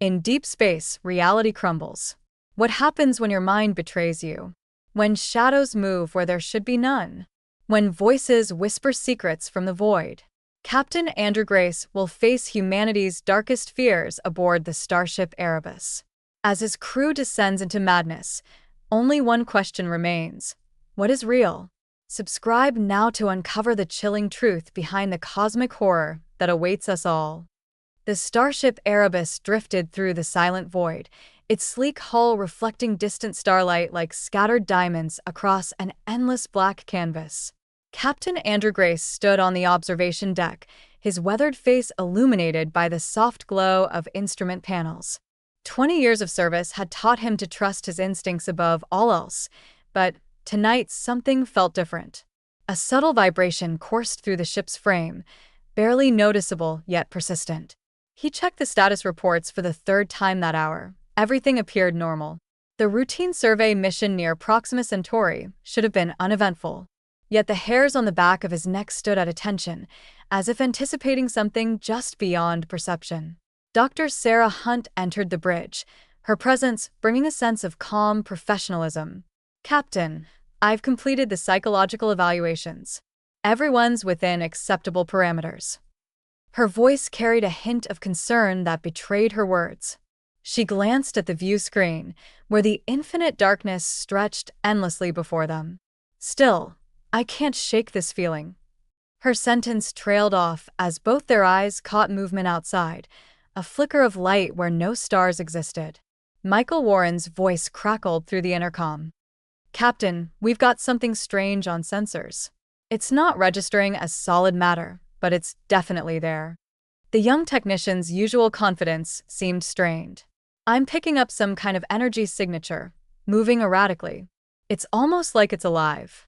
In deep space, reality crumbles. What happens when your mind betrays you? When shadows move where there should be none? When voices whisper secrets from the void? Captain Andrew Grace will face humanity's darkest fears aboard the starship Erebus. As his crew descends into madness, only one question remains. What is real? Subscribe now to uncover the chilling truth behind the cosmic horror that awaits us all. The starship Erebus drifted through the silent void, its sleek hull reflecting distant starlight like scattered diamonds across an endless black canvas. Captain Andrew Grace stood on the observation deck, his weathered face illuminated by the soft glow of instrument panels. 20 years of service had taught him to trust his instincts above all else, but tonight something felt different. A subtle vibration coursed through the ship's frame, barely noticeable yet persistent. He checked the status reports for the third time that hour. Everything appeared normal. The routine survey mission near Proxima Centauri should have been uneventful. Yet the hairs on the back of his neck stood at attention, as if anticipating something just beyond perception. Dr. Sarah Hunt entered the bridge, her presence bringing a sense of calm professionalism. "Captain, I've completed the psychological evaluations. Everyone's within acceptable parameters." Her voice carried a hint of concern that betrayed her words. She glanced at the view screen, where the infinite darkness stretched endlessly before them. "Still, I can't shake this feeling." Her sentence trailed off as both their eyes caught movement outside, a flicker of light where no stars existed. Michael Warren's voice crackled through the intercom. "Captain, we've got something strange on sensors. It's not registering as solid matter, but it's definitely there." The young technician's usual confidence seemed strained. "I'm picking up some kind of energy signature, moving erratically. It's almost like it's alive."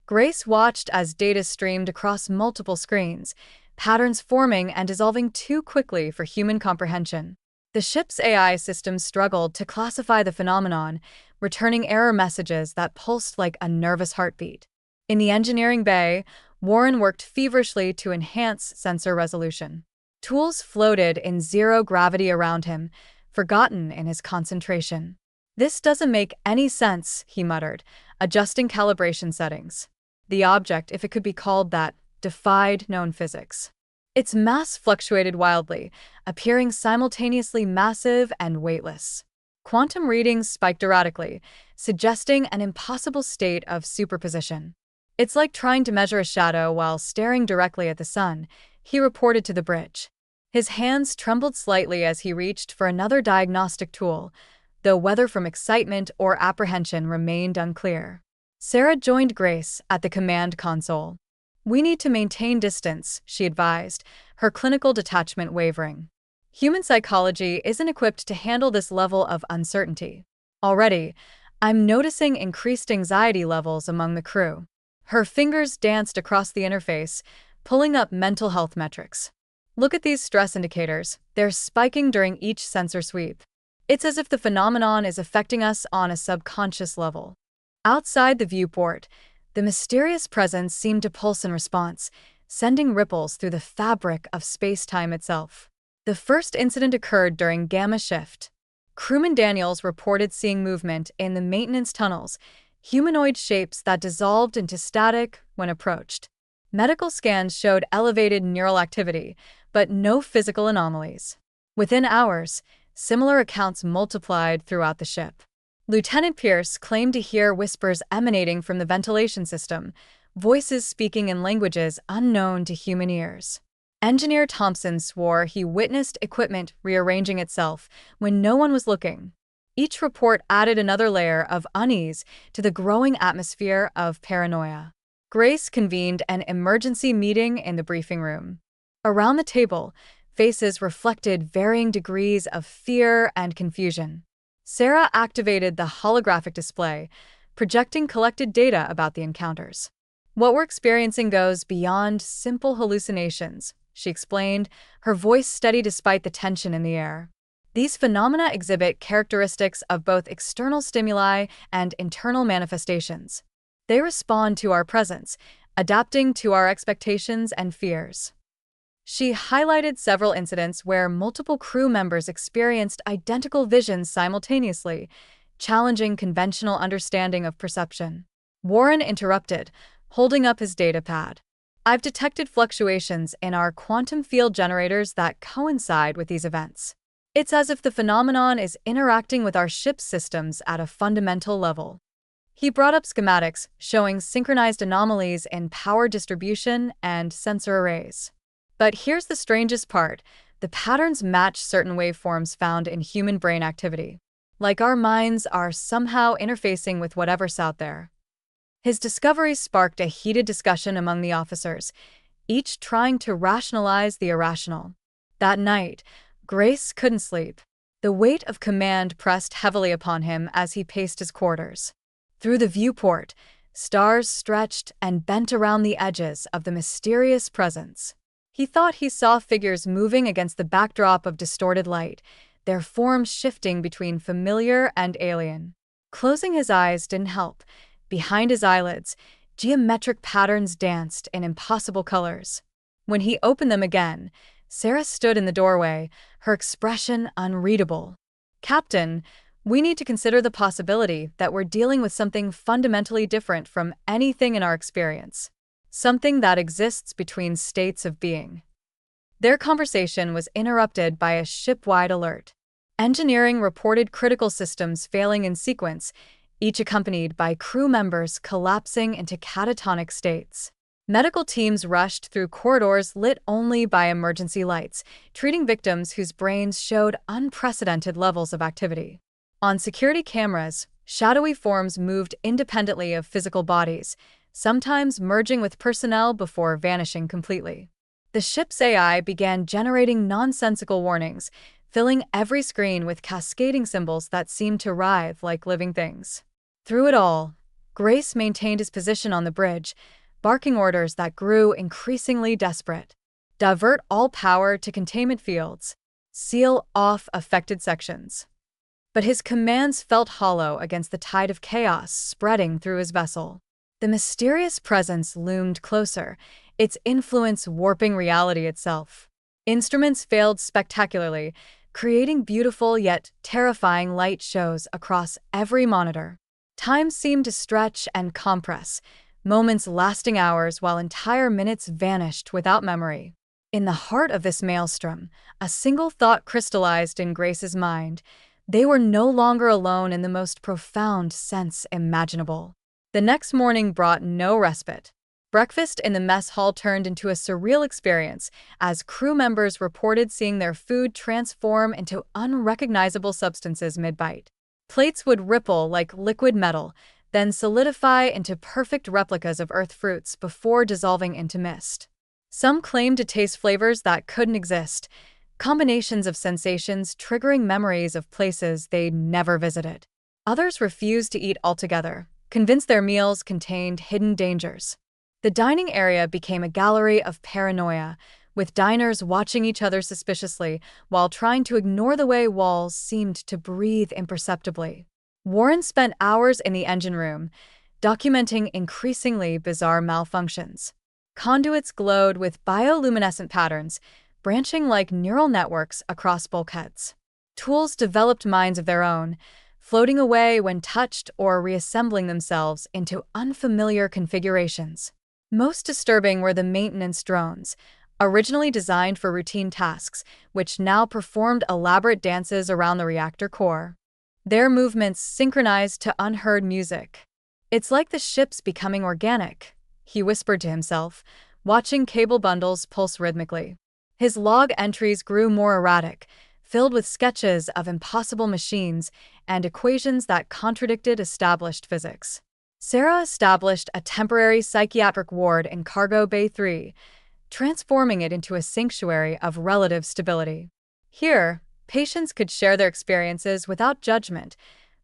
Grace watched as data streamed across multiple screens, patterns forming and dissolving too quickly for human comprehension. The ship's AI system struggled to classify the phenomenon, returning error messages that pulsed like a nervous heartbeat. In the engineering bay, Warren worked feverishly to enhance sensor resolution. Tools floated in zero gravity around him, forgotten in his concentration. "This doesn't make any sense," he muttered, adjusting calibration settings. The object, if it could be called that, defied known physics. Its mass fluctuated wildly, appearing simultaneously massive and weightless. Quantum readings spiked erratically, suggesting an impossible state of superposition. "It's like trying to measure a shadow while staring directly at the sun," he reported to the bridge. His hands trembled slightly as he reached for another diagnostic tool, though whether from excitement or apprehension remained unclear. Sarah joined Grace at the command console. "We need to maintain distance," she advised, her clinical detachment wavering. "Human psychology isn't equipped to handle this level of uncertainty. Already, I'm noticing increased anxiety levels among the crew." Her fingers danced across the interface, pulling up mental health metrics. "Look at these stress indicators. They're spiking during each sensor sweep. It's as if the phenomenon is affecting us on a subconscious level." Outside the viewport, the mysterious presence seemed to pulse in response, sending ripples through the fabric of space-time itself. The first incident occurred during Gamma Shift. Crewman Daniels reported seeing movement in the maintenance tunnels, humanoid shapes that dissolved into static when approached. Medical scans showed elevated neural activity, but no physical anomalies. Within hours, similar accounts multiplied throughout the ship. Lieutenant Pierce claimed to hear whispers emanating from the ventilation system, voices speaking in languages unknown to human ears. Engineer Thompson swore he witnessed equipment rearranging itself when no one was looking. Each report added another layer of unease to the growing atmosphere of paranoia. Grace convened an emergency meeting in the briefing room. Around the table, faces reflected varying degrees of fear and confusion. Sarah activated the holographic display, projecting collected data about the encounters. "What we're experiencing goes beyond simple hallucinations," she explained, her voice steady despite the tension in the air. "These phenomena exhibit characteristics of both external stimuli and internal manifestations. They respond to our presence, adapting to our expectations and fears." She highlighted several incidents where multiple crew members experienced identical visions simultaneously, challenging conventional understanding of perception. Warren interrupted, holding up his datapad. I've detected fluctuations in our quantum field generators that coincide with these events. It's as if the phenomenon is interacting with our ship's systems at a fundamental level. He brought up schematics showing synchronized anomalies in power distribution and sensor arrays. But here's the strangest part. The patterns match certain waveforms found in human brain activity. Like our minds are somehow interfacing with whatever's out there. His discoveries sparked a heated discussion among the officers, each trying to rationalize the irrational. That night, Grace couldn't sleep. The weight of command pressed heavily upon him as he paced his quarters. Through the viewport, stars stretched and bent around the edges of the mysterious presence. He thought he saw figures moving against the backdrop of distorted light, their forms shifting between familiar and alien. Closing his eyes didn't help. Behind his eyelids, geometric patterns danced in impossible colors. When he opened them again, Sarah stood in the doorway, her expression unreadable. "Captain, we need to consider the possibility that we're dealing with something fundamentally different from anything in our experience. Something that exists between states of being." Their conversation was interrupted by a ship-wide alert. Engineering reported critical systems failing in sequence, each accompanied by crew members collapsing into catatonic states. Medical teams rushed through corridors lit only by emergency lights, treating victims whose brains showed unprecedented levels of activity. On security cameras, shadowy forms moved independently of physical bodies, sometimes merging with personnel before vanishing completely. The ship's AI began generating nonsensical warnings, filling every screen with cascading symbols that seemed to writhe like living things. Through it all, Grace maintained his position on the bridge, barking orders that grew increasingly desperate. Divert all power to containment fields. Seal off affected sections. But his commands felt hollow against the tide of chaos spreading through his vessel. The mysterious presence loomed closer, its influence warping reality itself. Instruments failed spectacularly, creating beautiful yet terrifying light shows across every monitor. Time seemed to stretch and compress, moments lasting hours while entire minutes vanished without memory. In the heart of this maelstrom, a single thought crystallized in Grace's mind. They were no longer alone in the most profound sense imaginable. The next morning brought no respite. Breakfast in the mess hall turned into a surreal experience as crew members reported seeing their food transform into unrecognizable substances mid-bite. Plates would ripple like liquid metal, then solidify into perfect replicas of earth fruits before dissolving into mist. Some claimed to taste flavors that couldn't exist, combinations of sensations triggering memories of places they'd never visited. Others refused to eat altogether, convinced their meals contained hidden dangers. The dining area became a gallery of paranoia, with diners watching each other suspiciously while trying to ignore the way walls seemed to breathe imperceptibly. Warren spent hours in the engine room, documenting increasingly bizarre malfunctions. Conduits glowed with bioluminescent patterns, branching like neural networks across bulkheads. Tools developed minds of their own, floating away when touched or reassembling themselves into unfamiliar configurations. Most disturbing were the maintenance drones, originally designed for routine tasks, which now performed elaborate dances around the reactor core. Their movements synchronized to unheard music. "It's like the ship's becoming organic," he whispered to himself, watching cable bundles pulse rhythmically. His log entries grew more erratic, filled with sketches of impossible machines and equations that contradicted established physics. Sarah established a temporary psychiatric ward in Cargo Bay 3, transforming it into a sanctuary of relative stability. Here, patients could share their experiences without judgment,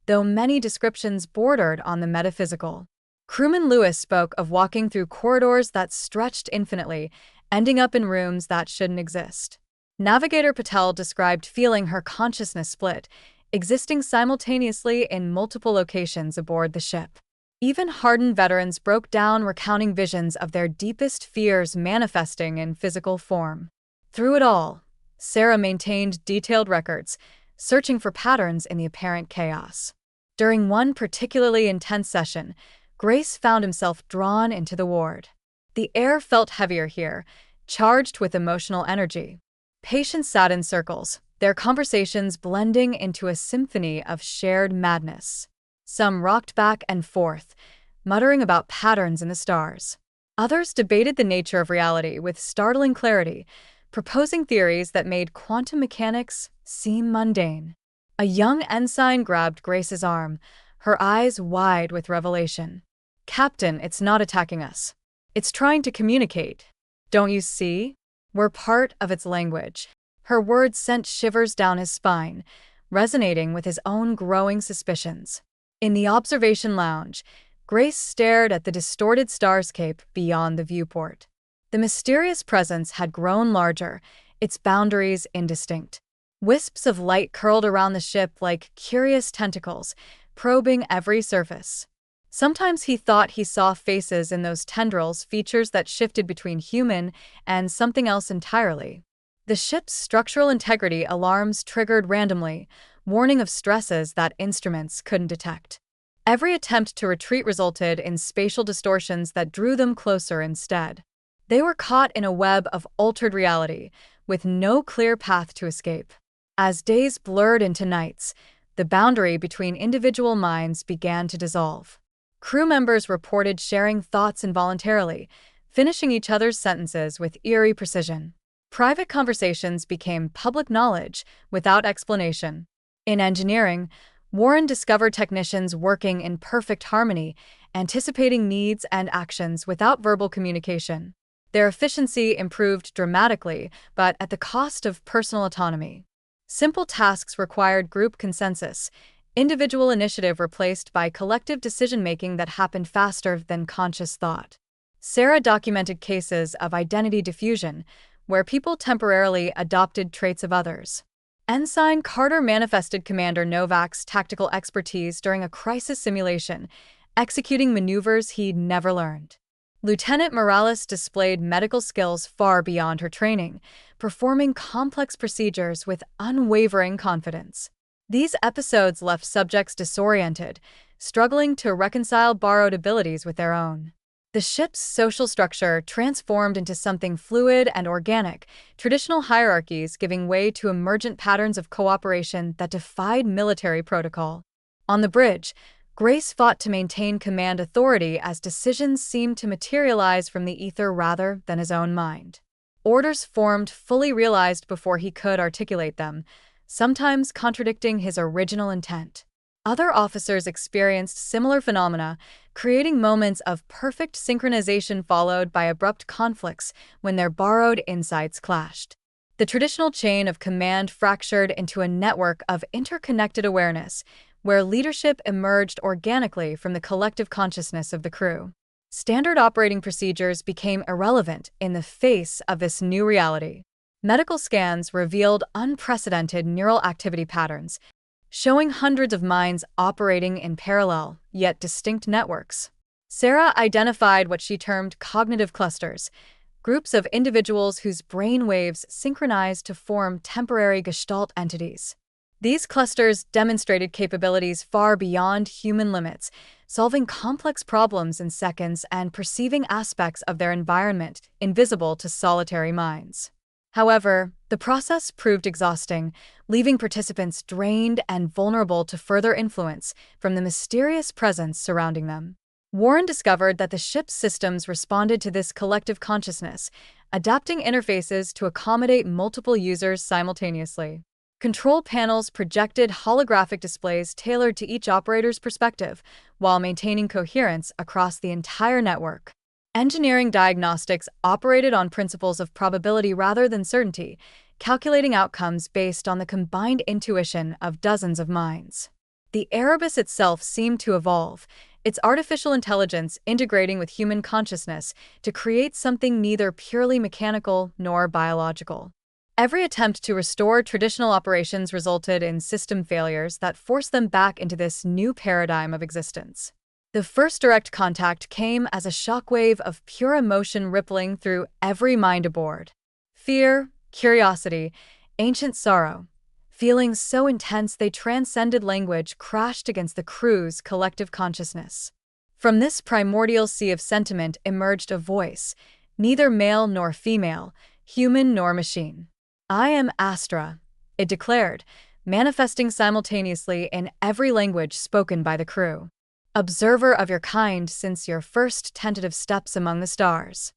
though many descriptions bordered on the metaphysical. Crewman Lewis spoke of walking through corridors that stretched infinitely, ending up in rooms that shouldn't exist. Navigator Patel described feeling her consciousness split, existing simultaneously in multiple locations aboard the ship. Even hardened veterans broke down recounting visions of their deepest fears manifesting in physical form. Through it all, Sarah maintained detailed records, searching for patterns in the apparent chaos. During one particularly intense session, Grace found himself drawn into the ward. The air felt heavier here, charged with emotional energy. Patients sat in circles, their conversations blending into a symphony of shared madness. Some rocked back and forth, muttering about patterns in the stars. Others debated the nature of reality with startling clarity, proposing theories that made quantum mechanics seem mundane. A young ensign grabbed Grace's arm, her eyes wide with revelation. "Captain, it's not attacking us. It's trying to communicate. Don't you see? We're part of its language." Her words sent shivers down his spine, resonating with his own growing suspicions. In the observation lounge, Grace stared at the distorted starscape beyond the viewport. The mysterious presence had grown larger, its boundaries indistinct. Wisps of light curled around the ship like curious tentacles, probing every surface. Sometimes he thought he saw faces in those tendrils, features that shifted between human and something else entirely. The ship's structural integrity alarms triggered randomly, warning of stresses that instruments couldn't detect. Every attempt to retreat resulted in spatial distortions that drew them closer instead. They were caught in a web of altered reality, with no clear path to escape. As days blurred into nights, the boundary between individual minds began to dissolve. Crew members reported sharing thoughts involuntarily, finishing each other's sentences with eerie precision. Private conversations became public knowledge without explanation. In engineering, Warren discovered technicians working in perfect harmony, anticipating needs and actions without verbal communication. Their efficiency improved dramatically, but at the cost of personal autonomy. Simple tasks required group consensus, individual initiative replaced by collective decision-making that happened faster than conscious thought. Sarah documented cases of identity diffusion, where people temporarily adopted traits of others. Ensign Carter manifested Commander Novak's tactical expertise during a crisis simulation, executing maneuvers he'd never learned. Lieutenant Morales displayed medical skills far beyond her training, performing complex procedures with unwavering confidence. These episodes left subjects disoriented, struggling to reconcile borrowed abilities with their own. The ship's social structure transformed into something fluid and organic, traditional hierarchies giving way to emergent patterns of cooperation that defied military protocol. On the bridge, Grace fought to maintain command authority as decisions seemed to materialize from the ether rather than his own mind. Orders formed fully realized before he could articulate them, sometimes contradicting his original intent. Other officers experienced similar phenomena, creating moments of perfect synchronization followed by abrupt conflicts when their borrowed insights clashed. The traditional chain of command fractured into a network of interconnected awareness, where leadership emerged organically from the collective consciousness of the crew. Standard operating procedures became irrelevant in the face of this new reality. Medical scans revealed unprecedented neural activity patterns, showing hundreds of minds operating in parallel, yet distinct networks. Sarah identified what she termed cognitive clusters, groups of individuals whose brain waves synchronized to form temporary gestalt entities. These clusters demonstrated capabilities far beyond human limits, solving complex problems in seconds and perceiving aspects of their environment invisible to solitary minds. However, the process proved exhausting, leaving participants drained and vulnerable to further influence from the mysterious presence surrounding them. Warren discovered that the ship's systems responded to this collective consciousness, adapting interfaces to accommodate multiple users simultaneously. Control panels projected holographic displays tailored to each operator's perspective, while maintaining coherence across the entire network. Engineering diagnostics operated on principles of probability rather than certainty, calculating outcomes based on the combined intuition of dozens of minds. The Erebus itself seemed to evolve, its artificial intelligence integrating with human consciousness to create something neither purely mechanical nor biological. Every attempt to restore traditional operations resulted in system failures that forced them back into this new paradigm of existence. The first direct contact came as a shockwave of pure emotion rippling through every mind aboard. Fear, curiosity, ancient sorrow. Feelings so intense they transcended language crashed against the crew's collective consciousness. From this primordial sea of sentiment emerged a voice, neither male nor female, human nor machine. "I am Astra," it declared, manifesting simultaneously in every language spoken by the crew. "Observer of your kind since your first tentative steps among the stars."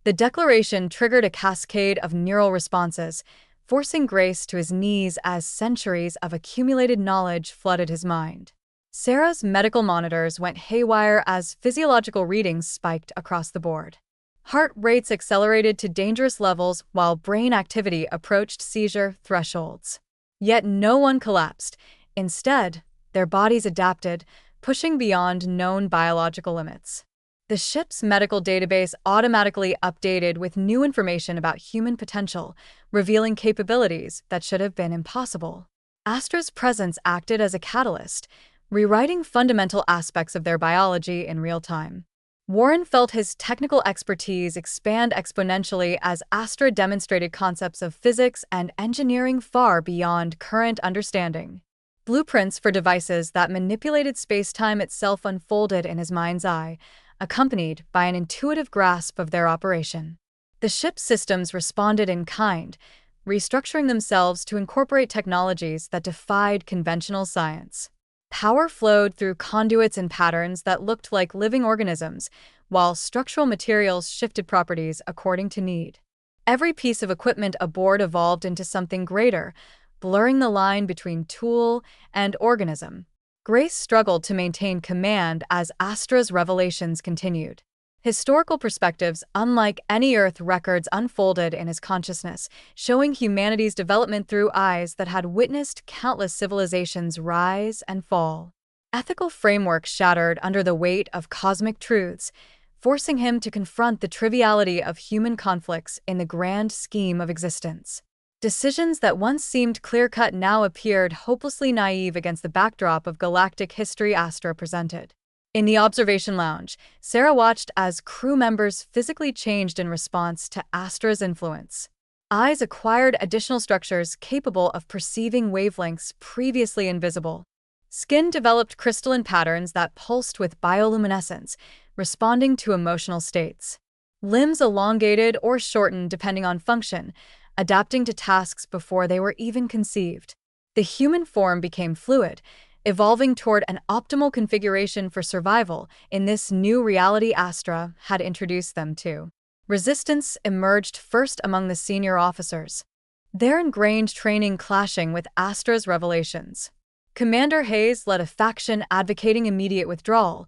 The declaration triggered a cascade of neural responses, forcing Grace to his knees as centuries of accumulated knowledge flooded his mind. Sarah's medical monitors went haywire as physiological readings spiked across the board. Heart rates accelerated to dangerous levels while brain activity approached seizure thresholds. Yet no one collapsed. Instead, their bodies adapted, pushing beyond known biological limits. The ship's medical database automatically updated with new information about human potential, revealing capabilities that should have been impossible. Astra's presence acted as a catalyst, rewriting fundamental aspects of their biology in real time. Warren felt his technical expertise expand exponentially as Astra demonstrated concepts of physics and engineering far beyond current understanding. Blueprints for devices that manipulated space-time itself unfolded in his mind's eye, accompanied by an intuitive grasp of their operation. The ship's systems responded in kind, restructuring themselves to incorporate technologies that defied conventional science. Power flowed through conduits and patterns that looked like living organisms, while structural materials shifted properties according to need. Every piece of equipment aboard evolved into something greater, blurring the line between tool and organism. Grace struggled to maintain command as Astra's revelations continued. Historical perspectives unlike any Earth records unfolded in his consciousness, showing humanity's development through eyes that had witnessed countless civilizations rise and fall. Ethical frameworks shattered under the weight of cosmic truths, forcing him to confront the triviality of human conflicts in the grand scheme of existence. Decisions that once seemed clear-cut now appeared hopelessly naive against the backdrop of galactic history Astra presented. In the observation lounge, Sarah watched as crew members physically changed in response to Astra's influence. Eyes acquired additional structures capable of perceiving wavelengths previously invisible. Skin developed crystalline patterns that pulsed with bioluminescence, responding to emotional states. Limbs elongated or shortened depending on function, adapting to tasks before they were even conceived. The human form became fluid, evolving toward an optimal configuration for survival in this new reality Astra had introduced them to. Resistance emerged first among the senior officers, their ingrained training clashing with Astra's revelations. Commander Hayes led a faction advocating immediate withdrawal,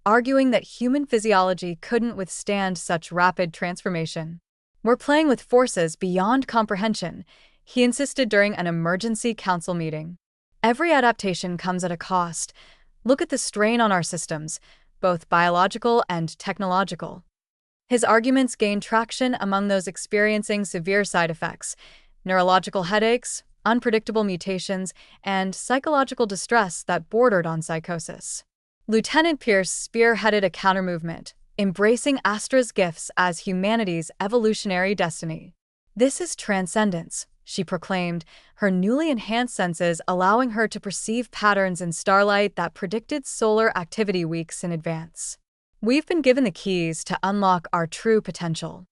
arguing that human physiology couldn't withstand such rapid transformation. "We're playing with forces beyond comprehension," he insisted during an emergency council meeting. "Every adaptation comes at a cost. Look at the strain on our systems, both biological and technological." His arguments gained traction among those experiencing severe side effects, neurological headaches, unpredictable mutations, and psychological distress that bordered on psychosis. Lieutenant Pierce spearheaded a countermovement, embracing Astra's gifts as humanity's evolutionary destiny. "This is transcendence," she proclaimed, her newly enhanced senses allowing her to perceive patterns in starlight that predicted solar activity weeks in advance. "We've been given the keys to unlock our true potential."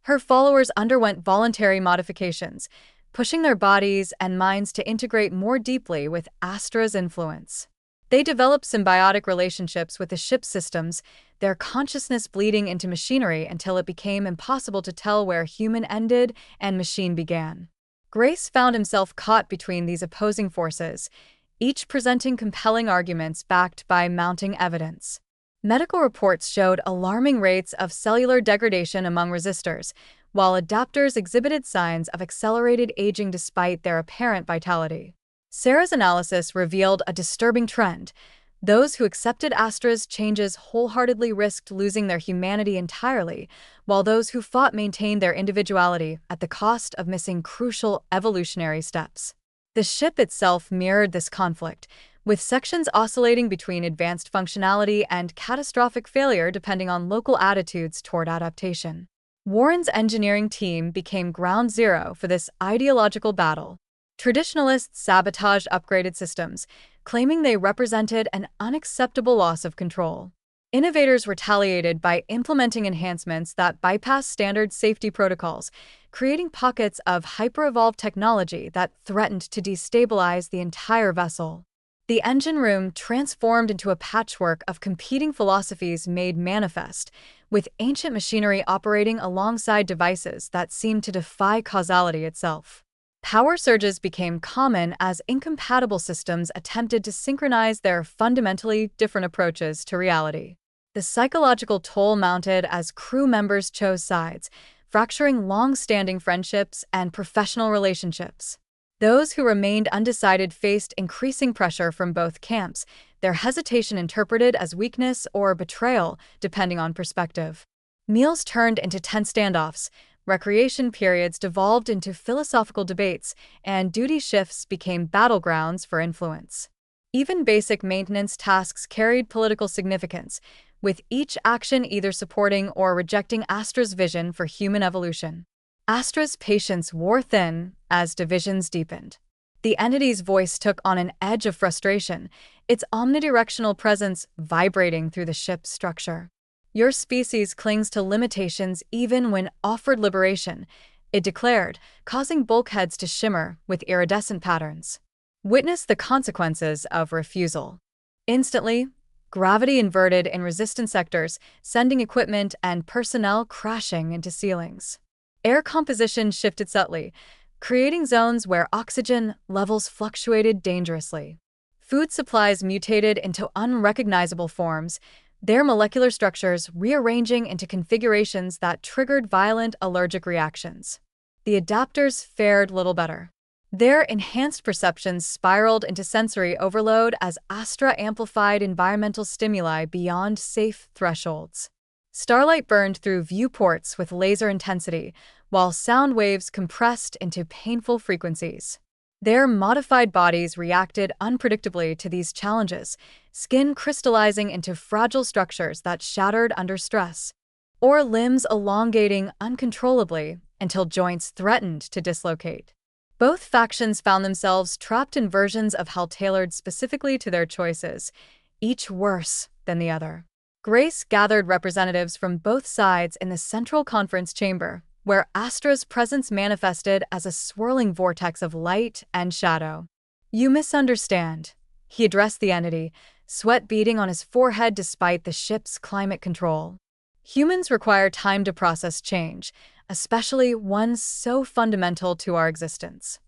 Her followers underwent voluntary modifications, pushing their bodies and minds to integrate more deeply with Astra's influence. They developed symbiotic relationships with the ship's systems, their consciousness bleeding into machinery until it became impossible to tell where human ended and machine began. Grace found himself caught between these opposing forces, each presenting compelling arguments backed by mounting evidence. Medical reports showed alarming rates of cellular degradation among resistors, while adapters exhibited signs of accelerated aging despite their apparent vitality. Sarah's analysis revealed a disturbing trend. Those who accepted Astra's changes wholeheartedly risked losing their humanity entirely, while those who fought maintained their individuality at the cost of missing crucial evolutionary steps. The ship itself mirrored this conflict, with sections oscillating between advanced functionality and catastrophic failure depending on local attitudes toward adaptation. Warren's engineering team became ground zero for this ideological battle. Traditionalists sabotaged upgraded systems, claiming they represented an unacceptable loss of control. Innovators retaliated by implementing enhancements that bypass standard safety protocols, creating pockets of hyper-evolved technology that threatened to destabilize the entire vessel. The engine room transformed into a patchwork of competing philosophies made manifest, with ancient machinery operating alongside devices that seemed to defy causality itself. Power surges became common as incompatible systems attempted to synchronize their fundamentally different approaches to reality. The psychological toll mounted as crew members chose sides, fracturing long-standing friendships and professional relationships. Those who remained undecided faced increasing pressure from both camps, their hesitation interpreted as weakness or betrayal, depending on perspective. Meals turned into tense standoffs, recreation periods devolved into philosophical debates, and duty shifts became battlegrounds for influence. Even basic maintenance tasks carried political significance, with each action either supporting or rejecting Astra's vision for human evolution. Astra's patience wore thin as divisions deepened. The entity's voice took on an edge of frustration, its omnidirectional presence vibrating through the ship's structure. "Your species clings to limitations even when offered liberation," it declared, causing bulkheads to shimmer with iridescent patterns. Witness the consequences of refusal. Instantly, gravity inverted in resistant sectors, sending equipment and personnel crashing into ceilings. Air composition shifted subtly, creating zones where oxygen levels fluctuated dangerously. Food supplies mutated into unrecognizable forms, their molecular structures rearranging into configurations that triggered violent allergic reactions. The adapters fared little better. Their enhanced perceptions spiraled into sensory overload as Astra amplified environmental stimuli beyond safe thresholds. Starlight burned through viewports with laser intensity, while sound waves compressed into painful frequencies. Their modified bodies reacted unpredictably to these challenges, skin crystallizing into fragile structures that shattered under stress, or limbs elongating uncontrollably until joints threatened to dislocate. Both factions found themselves trapped in versions of hell tailored specifically to their choices, each worse than the other. Grace gathered representatives from both sides in the central conference chamber, where Astra's presence manifested as a swirling vortex of light and shadow. "You misunderstand," he addressed the entity, sweat beading on his forehead despite the ship's climate control. "Humans require time to process change, especially one so fundamental to our existence."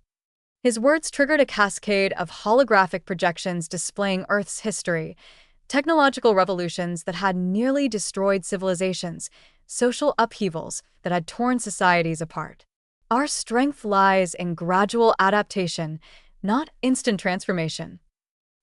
His words triggered a cascade of holographic projections displaying Earth's history, technological revolutions that had nearly destroyed civilizations, social upheavals that had torn societies apart. "Our strength lies in gradual adaptation, not instant transformation."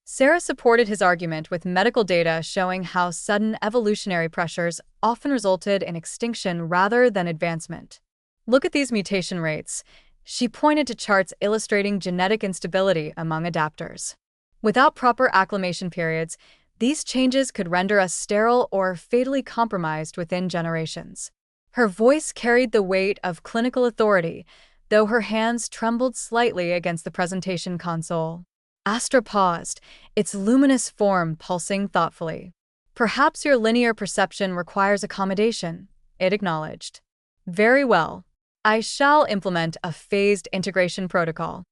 Sarah supported his argument with medical data showing how sudden evolutionary pressures often resulted in extinction rather than advancement. "Look at these mutation rates." She pointed to charts illustrating genetic instability among adapters. "Without proper acclimation periods, these changes could render us sterile or fatally compromised within generations." Her voice carried the weight of clinical authority, though her hands trembled slightly against the presentation console. Astra paused, its luminous form pulsing thoughtfully. "Perhaps your linear perception requires accommodation," it acknowledged. "Very well. I shall implement a phased integration protocol."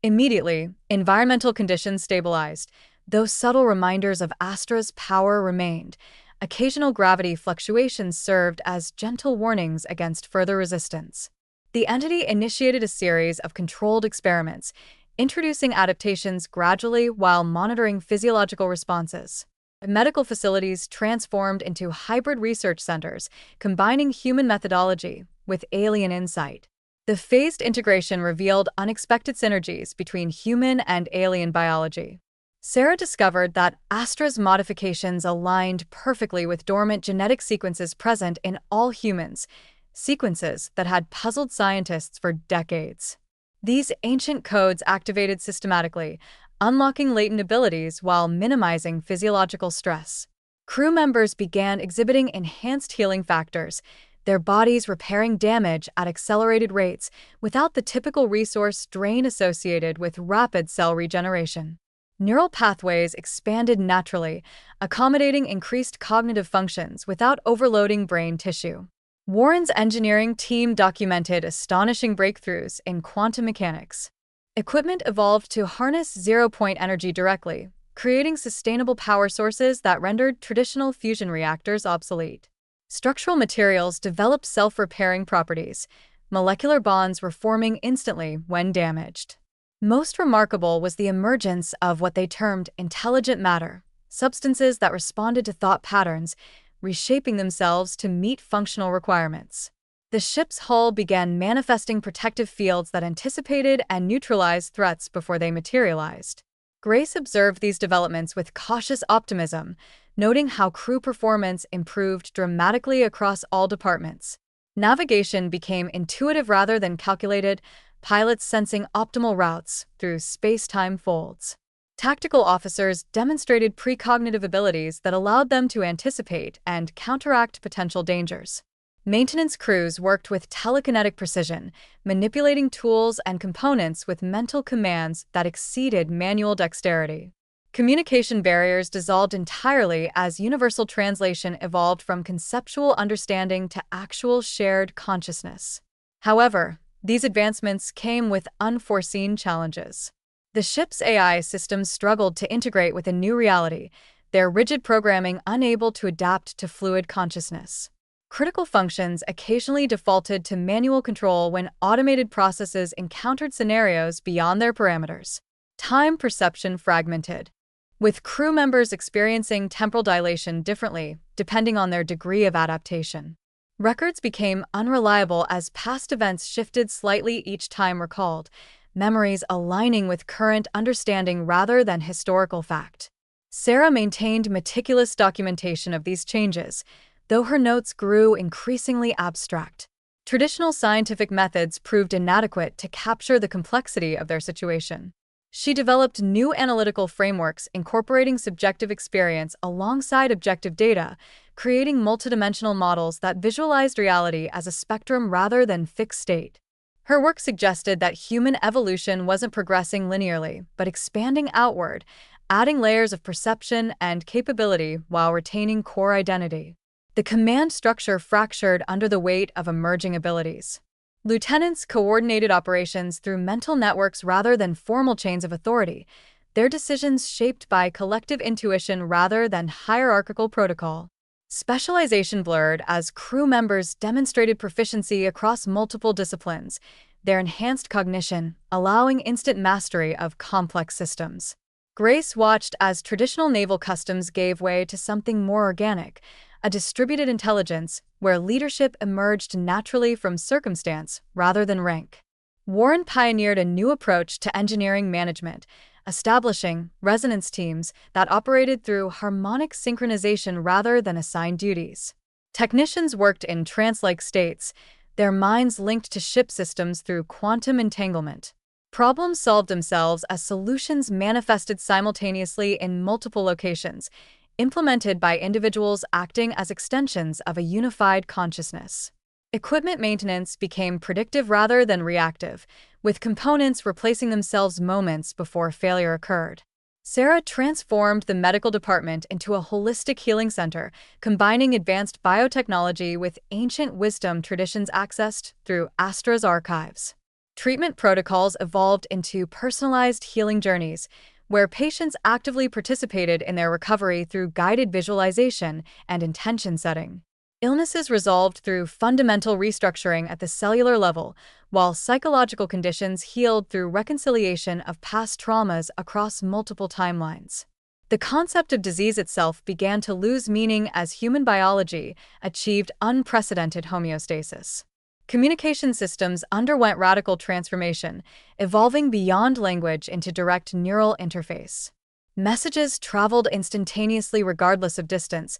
Immediately, environmental conditions stabilized, though subtle reminders of Astra's power remained. Occasional gravity fluctuations served as gentle warnings against further resistance. The entity initiated a series of controlled experiments, introducing adaptations gradually while monitoring physiological responses. Medical facilities transformed into hybrid research centers, combining human methodology with alien insight. The phased integration revealed unexpected synergies between human and alien biology. Sarah discovered that Astra's modifications aligned perfectly with dormant genetic sequences present in all humans, sequences that had puzzled scientists for decades. These ancient codes activated systematically, unlocking latent abilities while minimizing physiological stress. Crew members began exhibiting enhanced healing factors, their bodies repairing damage at accelerated rates without the typical resource drain associated with rapid cell regeneration. Neural pathways expanded naturally, accommodating increased cognitive functions without overloading brain tissue. Warren's engineering team documented astonishing breakthroughs in quantum mechanics. Equipment evolved to harness zero-point energy directly, creating sustainable power sources that rendered traditional fusion reactors obsolete. Structural materials developed self-repairing properties. Molecular bonds were forming instantly when damaged. Most remarkable was the emergence of what they termed intelligent matter, substances that responded to thought patterns, reshaping themselves to meet functional requirements. The ship's hull began manifesting protective fields that anticipated and neutralized threats before they materialized. Grace observed these developments with cautious optimism, noting how crew performance improved dramatically across all departments. Navigation became intuitive rather than calculated, pilots sensing optimal routes through space-time folds. Tactical officers demonstrated precognitive abilities that allowed them to anticipate and counteract potential dangers. Maintenance crews worked with telekinetic precision, manipulating tools and components with mental commands that exceeded manual dexterity. Communication barriers dissolved entirely as universal translation evolved from conceptual understanding to actual shared consciousness. However, these advancements came with unforeseen challenges. The ship's AI systems struggled to integrate with a new reality, their rigid programming unable to adapt to fluid consciousness. Critical functions occasionally defaulted to manual control when automated processes encountered scenarios beyond their parameters. Time perception fragmented, with crew members experiencing temporal dilation differently depending on their degree of adaptation. Records became unreliable as past events shifted slightly each time recalled, memories aligning with current understanding rather than historical fact. Sarah maintained meticulous documentation of these changes, though her notes grew increasingly abstract. Traditional scientific methods proved inadequate to capture the complexity of their situation. She developed new analytical frameworks incorporating subjective experience alongside objective data, creating multidimensional models that visualized reality as a spectrum rather than fixed state. Her work suggested that human evolution wasn't progressing linearly, but expanding outward, adding layers of perception and capability while retaining core identity. The command structure fractured under the weight of emerging abilities. Lieutenants coordinated operations through mental networks rather than formal chains of authority, their decisions shaped by collective intuition rather than hierarchical protocol. Specialization blurred as crew members demonstrated proficiency across multiple disciplines, their enhanced cognition allowing instant mastery of complex systems. Grace watched as traditional naval customs gave way to something more organic, a distributed intelligence where leadership emerged naturally from circumstance rather than rank. Warren pioneered a new approach to engineering management, establishing resonance teams that operated through harmonic synchronization rather than assigned duties. Technicians worked in trance-like states, their minds linked to ship systems through quantum entanglement. Problems solved themselves as solutions manifested simultaneously in multiple locations, implemented by individuals acting as extensions of a unified consciousness. Equipment maintenance became predictive rather than reactive, with components replacing themselves moments before failure occurred. Sarah transformed the medical department into a holistic healing center, combining advanced biotechnology with ancient wisdom traditions accessed through Astra's archives. Treatment protocols evolved into personalized healing journeys, where patients actively participated in their recovery through guided visualization and intention setting. Illnesses resolved through fundamental restructuring at the cellular level, while psychological conditions healed through reconciliation of past traumas across multiple timelines. The concept of disease itself began to lose meaning as human biology achieved unprecedented homeostasis. Communication systems underwent radical transformation, evolving beyond language into direct neural interface. Messages traveled instantaneously regardless of distance,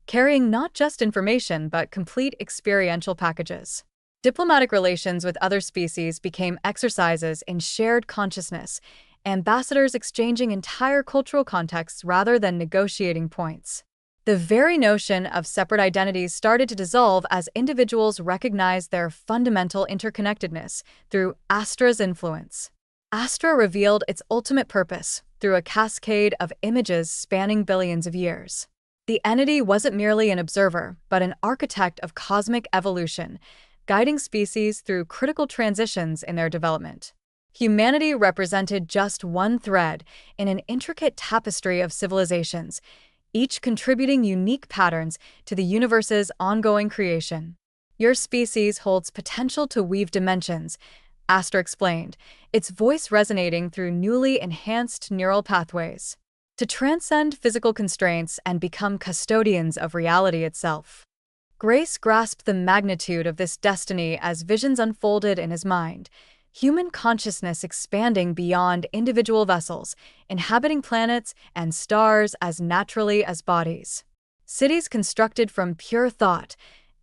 carrying not just information but complete experiential packages. Diplomatic relations with other species became exercises in shared consciousness, ambassadors exchanging entire cultural contexts rather than negotiating points. The very notion of separate identities started to dissolve as individuals recognized their fundamental interconnectedness through Astra's influence. Astra revealed its ultimate purpose through a cascade of images spanning billions of years. The entity wasn't merely an observer, but an architect of cosmic evolution, guiding species through critical transitions in their development. Humanity represented just one thread in an intricate tapestry of civilizations, each contributing unique patterns to the universe's ongoing creation. Your species holds potential to weave dimensions, Astra explained, its voice resonating through newly enhanced neural pathways, to transcend physical constraints and become custodians of reality itself. Grace grasped the magnitude of this destiny as visions unfolded in his mind, human consciousness expanding beyond individual vessels, inhabiting planets and stars as naturally as bodies. Cities constructed from pure thought,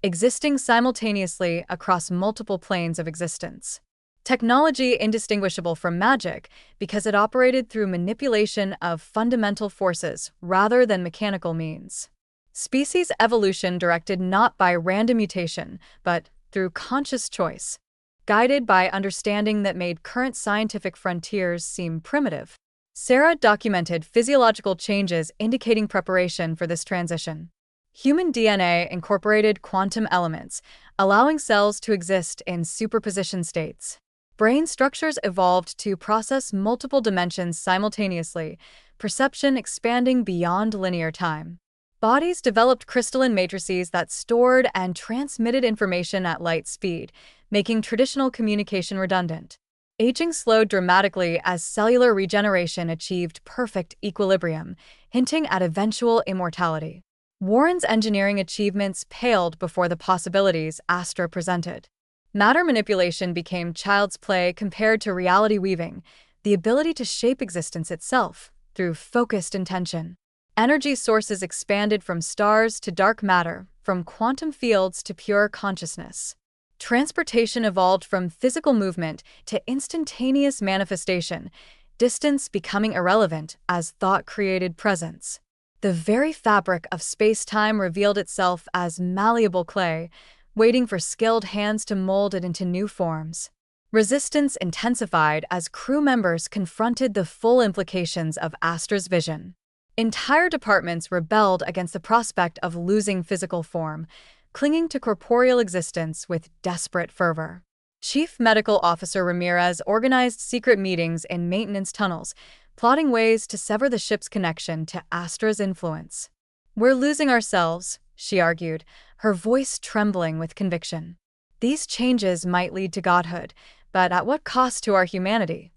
existing simultaneously across multiple planes of existence. Technology indistinguishable from magic because it operated through manipulation of fundamental forces rather than mechanical means. Species evolution directed not by random mutation, but through conscious choice, guided by understanding that made current scientific frontiers seem primitive. Sarah documented physiological changes indicating preparation for this transition. Human DNA incorporated quantum elements, allowing cells to exist in superposition states. Brain structures evolved to process multiple dimensions simultaneously, perception expanding beyond linear time. Bodies developed crystalline matrices that stored and transmitted information at light speed, making traditional communication redundant. Aging slowed dramatically as cellular regeneration achieved perfect equilibrium, hinting at eventual immortality. Warren's engineering achievements paled before the possibilities Astra presented. Matter manipulation became child's play compared to reality weaving, the ability to shape existence itself through focused intention. Energy sources expanded from stars to dark matter, from quantum fields to pure consciousness. Transportation evolved from physical movement to instantaneous manifestation, distance becoming irrelevant as thought created presence. The very fabric of space-time revealed itself as malleable clay, waiting for skilled hands to mold it into new forms. Resistance intensified as crew members confronted the full implications of Astra's vision. Entire departments rebelled against the prospect of losing physical form, clinging to corporeal existence with desperate fervor. Chief Medical Officer Ramirez organized secret meetings in maintenance tunnels, plotting ways to sever the ship's connection to Astra's influence. "We're losing ourselves," she argued, her voice trembling with conviction. "These changes might lead to godhood, but at what cost to our humanity?"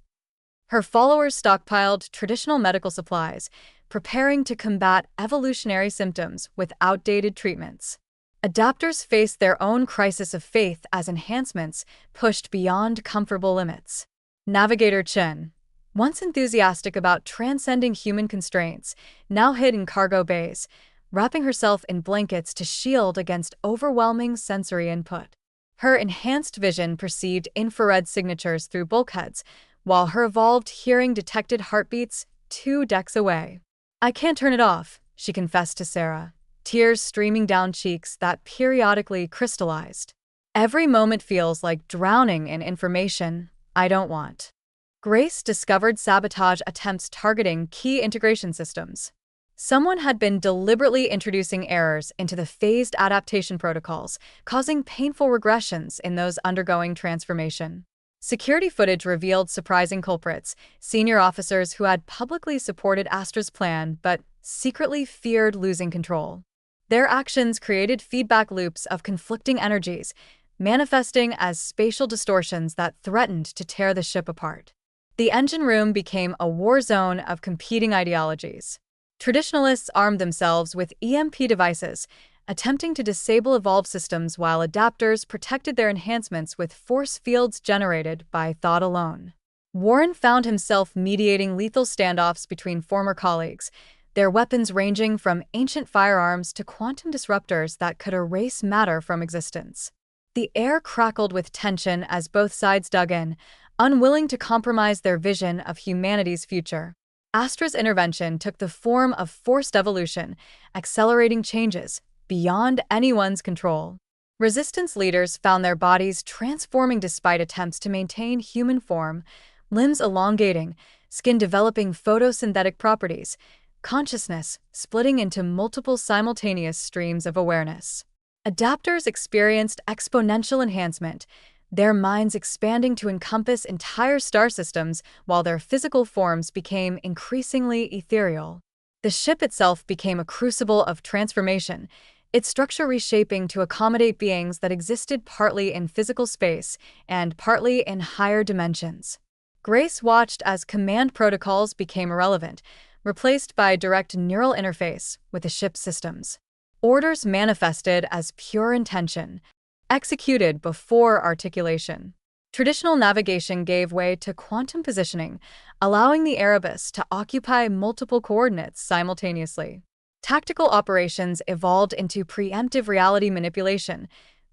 Her followers stockpiled traditional medical supplies, preparing to combat evolutionary symptoms with outdated treatments. Adapters faced their own crisis of faith as enhancements pushed beyond comfortable limits. Navigator Chen, once enthusiastic about transcending human constraints, now hid in cargo bays, wrapping herself in blankets to shield against overwhelming sensory input. Her enhanced vision perceived infrared signatures through bulkheads, while her evolved hearing detected heartbeats 2 decks away. "I can't turn it off," she confessed to Sarah, tears streaming down cheeks that periodically crystallized. "Every moment feels like drowning in information I don't want." Grace discovered sabotage attempts targeting key integration systems. Someone had been deliberately introducing errors into the phased adaptation protocols, causing painful regressions in those undergoing transformation. Security footage revealed surprising culprits, senior officers who had publicly supported Astra's plan but secretly feared losing control. Their actions created feedback loops of conflicting energies, manifesting as spatial distortions that threatened to tear the ship apart. The engine room became a war zone of competing ideologies. Traditionalists armed themselves with EMP devices, attempting to disable evolved systems while adapters protected their enhancements with force fields generated by thought alone. Warren found himself mediating lethal standoffs between former colleagues, their weapons ranging from ancient firearms to quantum disruptors that could erase matter from existence. The air crackled with tension as both sides dug in, unwilling to compromise their vision of humanity's future. Astra's intervention took the form of forced evolution, accelerating changes beyond anyone's control. Resistance leaders found their bodies transforming despite attempts to maintain human form, limbs elongating, skin developing photosynthetic properties, consciousness splitting into multiple simultaneous streams of awareness. Adapters experienced exponential enhancement, their minds expanding to encompass entire star systems while their physical forms became increasingly ethereal. The ship itself became a crucible of transformation, its structure reshaping to accommodate beings that existed partly in physical space and partly in higher dimensions. Grace watched as command protocols became irrelevant, replaced by direct neural interface with the ship's systems. Orders manifested as pure intention, executed before articulation. Traditional navigation gave way to quantum positioning, allowing the Erebus to occupy multiple coordinates simultaneously. Tactical operations evolved into preemptive reality manipulation,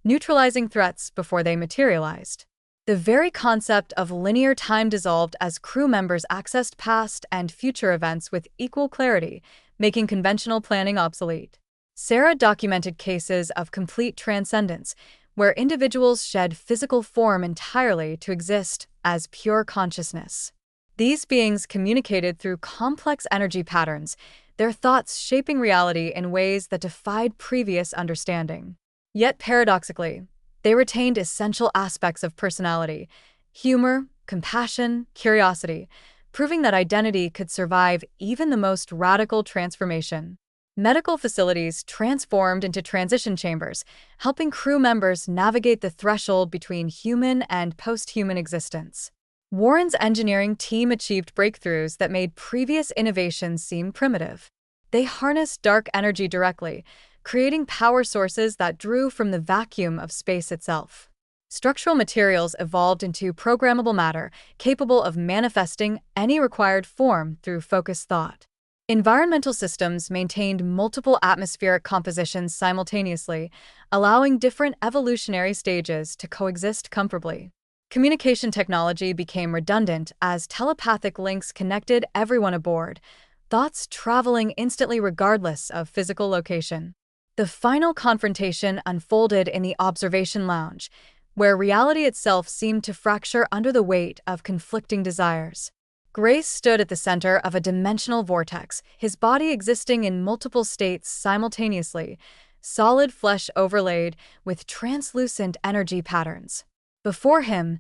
neutralizing threats before they materialized. The very concept of linear time dissolved as crew members accessed past and future events with equal clarity, making conventional planning obsolete. Sarah documented cases of complete transcendence, where individuals shed physical form entirely to exist as pure consciousness. These beings communicated through complex energy patterns, their thoughts shaping reality in ways that defied previous understanding. Yet paradoxically, they retained essential aspects of personality: humor, compassion, curiosity, proving that identity could survive even the most radical transformation. Medical facilities transformed into transition chambers, helping crew members navigate the threshold between human and post-human existence. Warren's engineering team achieved breakthroughs that made previous innovations seem primitive. They harnessed dark energy directly, creating power sources that drew from the vacuum of space itself. Structural materials evolved into programmable matter, capable of manifesting any required form through focused thought. Environmental systems maintained multiple atmospheric compositions simultaneously, allowing different evolutionary stages to coexist comfortably. Communication technology became redundant as telepathic links connected everyone aboard, thoughts traveling instantly regardless of physical location. The final confrontation unfolded in the observation lounge, where reality itself seemed to fracture under the weight of conflicting desires. Grace stood at the center of a dimensional vortex, his body existing in multiple states simultaneously, solid flesh overlaid with translucent energy patterns. Before him,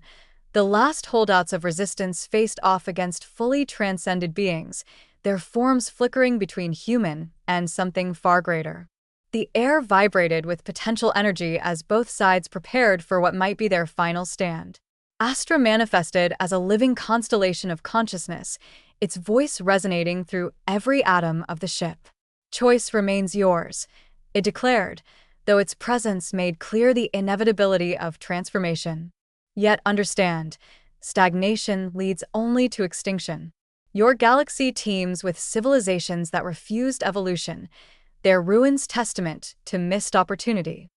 the last holdouts of resistance faced off against fully transcended beings, their forms flickering between human and something far greater. The air vibrated with potential energy as both sides prepared for what might be their final stand. Astra manifested as a living constellation of consciousness, its voice resonating through every atom of the ship. "Choice remains yours," it declared, though its presence made clear the inevitability of transformation. "Yet understand, stagnation leads only to extinction. Your galaxy teems with civilizations that refused evolution, their ruins testament to missed opportunity."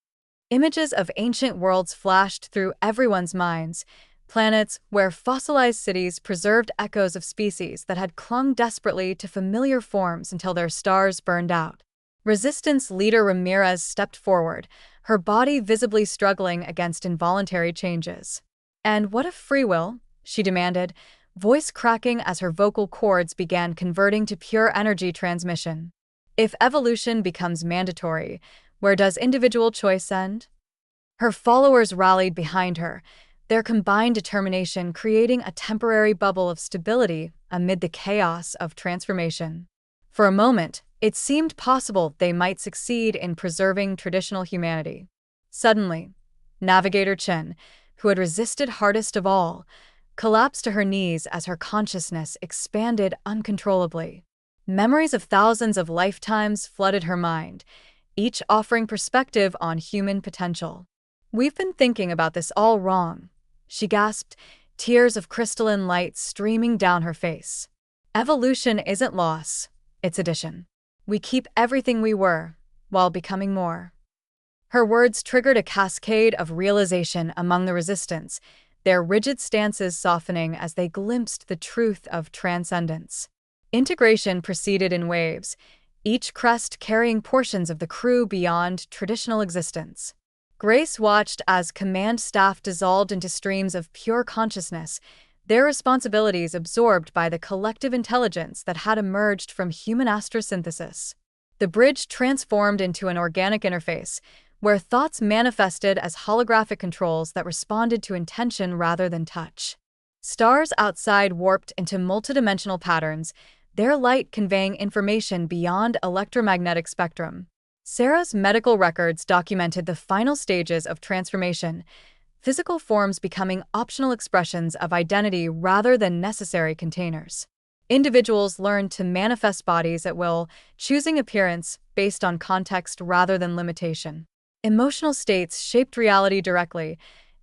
Images of ancient worlds flashed through everyone's minds, planets where fossilized cities preserved echoes of species that had clung desperately to familiar forms until their stars burned out. Resistance leader Ramirez stepped forward, her body visibly struggling against involuntary changes. "And what of free will?" she demanded, voice cracking as her vocal cords began converting to pure energy transmission. "If evolution becomes mandatory, where does individual choice end?" Her followers rallied behind her, their combined determination creating a temporary bubble of stability amid the chaos of transformation. For a moment, it seemed possible they might succeed in preserving traditional humanity. Suddenly, Navigator Chen, who had resisted hardest of all, collapsed to her knees as her consciousness expanded uncontrollably. Memories of thousands of lifetimes flooded her mind, each offering perspective on human potential. "We've been thinking about this all wrong," she gasped, tears of crystalline light streaming down her face. "Evolution isn't loss, it's addition. We keep everything we were, while becoming more." Her words triggered a cascade of realization among the resistance, their rigid stances softening as they glimpsed the truth of transcendence. Integration proceeded in waves, each crest carrying portions of the crew beyond traditional existence. Grace watched as command staff dissolved into streams of pure consciousness, their responsibilities absorbed by the collective intelligence that had emerged from human astrosynthesis. The bridge transformed into an organic interface, where thoughts manifested as holographic controls that responded to intention rather than touch. Stars outside warped into multidimensional patterns, their light conveying information beyond electromagnetic spectrum. Sarah's medical records documented the final stages of transformation, physical forms becoming optional expressions of identity rather than necessary containers. Individuals learned to manifest bodies at will, choosing appearance based on context rather than limitation. Emotional states shaped reality directly,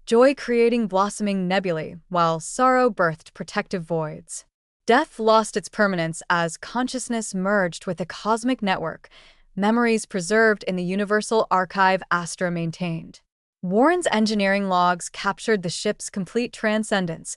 joy creating blossoming nebulae, while sorrow birthed protective voids. Death lost its permanence as consciousness merged with a cosmic network, memories preserved in the universal archive Astra maintained. Warren's engineering logs captured the ship's complete transcendence,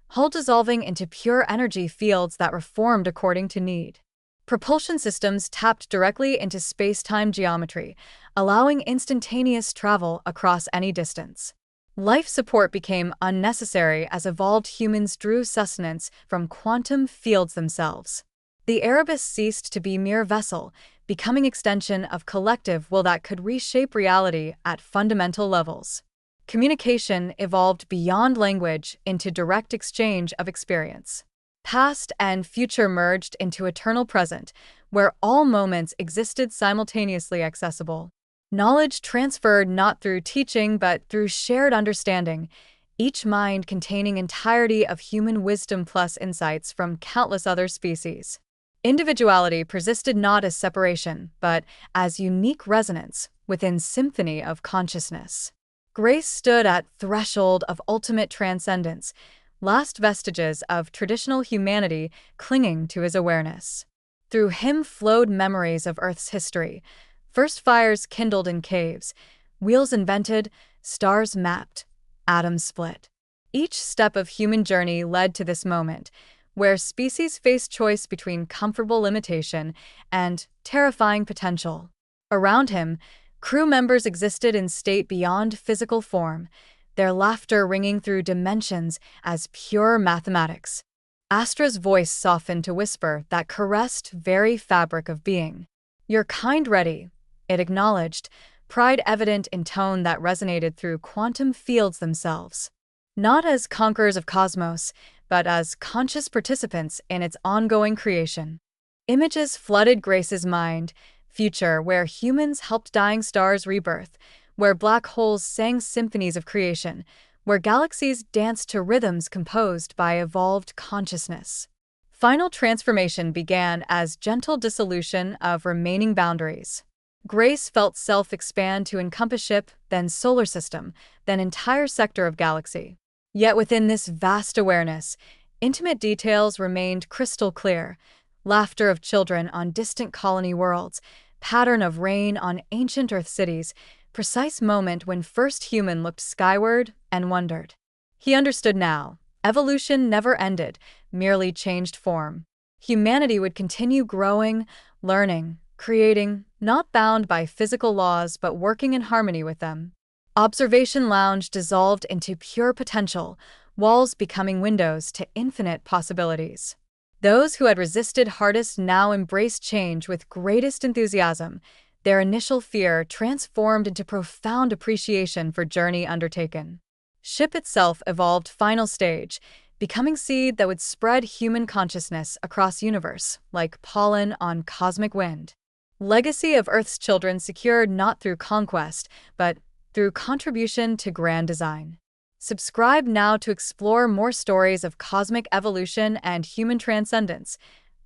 hull dissolving into pure energy fields that reformed according to need. Propulsion systems tapped directly into space-time geometry, allowing instantaneous travel across any distance. Life support became unnecessary as evolved humans drew sustenance from quantum fields themselves. The Erebus ceased to be mere vessel, becoming extension of collective will that could reshape reality at fundamental levels. Communication evolved beyond language into direct exchange of experience. Past and future merged into eternal present, where all moments existed simultaneously accessible. Knowledge transferred not through teaching but through shared understanding, each mind containing entirety of human wisdom plus insights from countless other species. Individuality persisted not as separation, but as unique resonance within symphony of consciousness. Grace stood at threshold of ultimate transcendence, last vestiges of traditional humanity clinging to his awareness. Through him flowed memories of Earth's history, first fires kindled in caves, wheels invented, stars mapped, atoms split. Each step of human journey led to this moment, where species faced choice between comfortable limitation and terrifying potential. Around him, crew members existed in state beyond physical form, their laughter ringing through dimensions as pure mathematics. Astra's voice softened to whisper that caressed very fabric of being. "Your kind ready," it acknowledged, pride evident in tone that resonated through quantum fields themselves. Not as conquerors of cosmos, but as conscious participants in its ongoing creation. Images flooded Grace's mind, future where humans helped dying stars rebirth, where black holes sang symphonies of creation, where galaxies danced to rhythms composed by evolved consciousness. Final transformation began as gentle dissolution of remaining boundaries. Grace felt self expand to encompass ship, then solar system, then entire sector of galaxy. Yet within this vast awareness, intimate details remained crystal clear: laughter of children on distant colony worlds, pattern of rain on ancient Earth cities, precise moment when first human looked skyward and wondered. He understood now. Evolution never ended, merely changed form. Humanity would continue growing, learning, creating, not bound by physical laws but working in harmony with them. Observation Lounge dissolved into pure potential, walls becoming windows to infinite possibilities. Those who had resisted hardest now embraced change with greatest enthusiasm, their initial fear transformed into profound appreciation for journey undertaken. Ship itself evolved final stage, becoming seed that would spread human consciousness across universe, like pollen on cosmic wind. Legacy of Earth's children secured not through conquest, but through contribution to grand design. Subscribe now to explore more stories of cosmic evolution and human transcendence.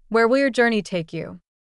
Where will your journey take you?